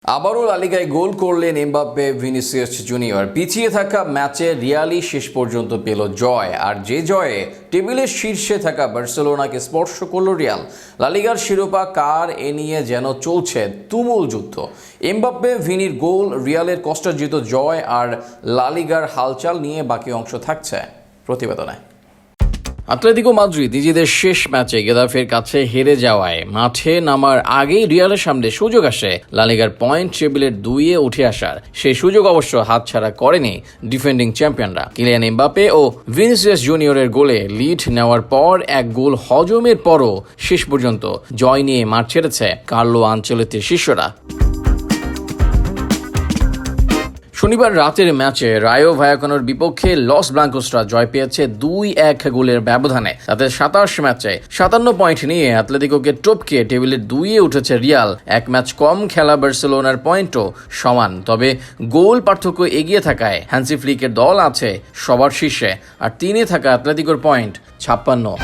আবারও লা লিগায় গোল করলেন এমবাপ্পে, ভিনিসিয়াস জুনিয়র। পিছিয়ে থাকা ম্যাচে রিয়ালই শেষ পর্যন্ত পেল জয়, আর যে জয়ে টেবিলের শীর্ষে থাকা বার্সেলোনাকে স্পর্শ করল রিয়াল। লা লিগার শিরোপা কার এ নিয়ে যেন চলছে তুমুল যুদ্ধ। এমবাপ্পে, ভিনির গোল, রিয়ালের কষ্টার্জিত জয় আর লা লিগার হালচাল নিয়ে বাকি অংশ থাকছে প্রতিবেদনে। আতলেতিকো মাদ্রিদ নিজেদের শেষ ম্যাচে গেতাফের কাছে হেরে যাওয়ায় মাঠে নামার আগেই রিয়ালের সামনে সুযোগ আসে লা লিগার পয়েন্ট টেবিলের 2-এ উঠে আসার। সেই সুযোগ অবশ্য হাতছাড়া করেনি ডিফেন্ডিং চ্যাম্পিয়নরা। কিলিয়ান এমবাপ্পে ও ভিনিসিয়াস জুনিয়রের গোলে লিড নেওয়ার পর এক গোল হজমের পরও শেষ পর্যন্ত জয় নিয়ে মাঠ ছেড়েছে কার্লো আনচেলত্তির শিষ্যরা। শনিবার রাতের ম্যাচে রায়ো ভায়াকানোর বিপক্ষে লস ব্লাঙ্কোসরা জয় পেয়েছে 2-1 গোলের ব্যবধানে। তাদের 27 ম্যাচে 57 পয়েন্ট নিয়ে আতলেতিকোকে টপকে টেবিলের 2-এ উঠেছে রিয়াল। এক ম্যাচ কম খেলা বার্সেলোনার পয়েন্টও সমান, তবে গোল পার্থক্য এগিয়ে থাকায় হ্যান্সি ফ্লিকের দল আছে সবার শীর্ষে, আর 3-এ থাকা আতলেতিকোর পয়েন্ট 56।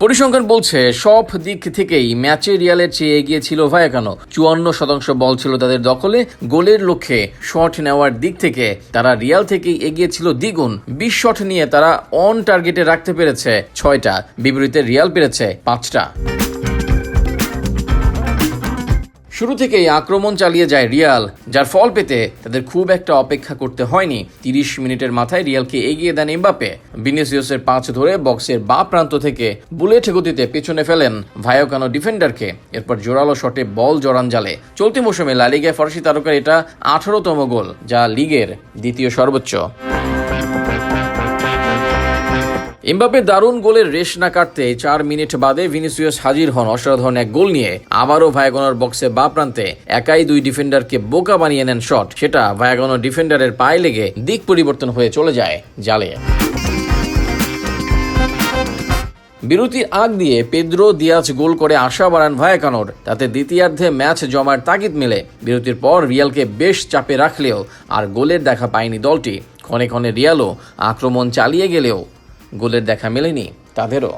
পরিসংখ্যান বলছে সব দিক থেকেই ম্যাচে রিয়ালের চেয়ে এগিয়ে ছিল ভায়াকানো। 54% বল ছিল তাদের দখলে। গোলের লক্ষ্যে শট নেওয়ার দিক থেকে তারা রিয়াল থেকেই এগিয়ে ছিল দ্বিগুণ। 20 শট নিয়ে তারা অন টার্গেটে রাখতে পেরেছে 6টা, বিপরীতে রিয়াল পেরেছে 5টা। শুরু থেকেই আক্রমণ চালিয়ে যায় রিয়াল, যার ফল পেতে তাদের খুব একটা অপেক্ষা করতে হয়নি। 30 মিনিটের মাথায় রিয়ালকে এগিয়ে দেন এমবাপ্পে। ভিনিসিয়াসের পাঁচ ধরে বক্সের বাঁ প্রান্ত থেকে বুলেট গতিতে পেছনে ফেলেন ভায়াকানো ডিফেন্ডারকে। এরপর জোরালো শটে বল জড়ান জালে। চলতি মৌসুমে লা লিগায় ফরাসি তারকার এটা 18তম গোল, যা লিগের দ্বিতীয় সর্বোচ্চ। এমবাপ্পে দারুণ গোলের রেশ না কাটতে 4 মিনিট বাদে ভিনিসিয়াস হাজির হন অসাধারণ এক গোল নিয়ে। আবারও ভায়াকানোর বক্সে বাঁ প্রান্তে একাই 2 ডিফেন্ডারকে বোকা বানিয়ে নেন শট। সেটা ভায়াকানো ডিফেন্ডারের পায়ে লেগে দিক পরিবর্তন হয়ে চলে যায় জালে। বিরতির আগ দিয়ে পেদ্রো দিয়াজ গোল করে আশা বাড়ান ভায়াকানোর। তাতে দ্বিতীয়ার্ধে ম্যাচ জমার তাগিদ মেলে। বিরতির পর রিয়ালকে বেশ চাপে রাখলেও আর গোলের দেখা পায়নি দলটি। ক্ষণে ক্ষণে রিয়ালও আক্রমণ চালিয়ে গেলেও গোলের দেখা মেলেনি তাদেরও।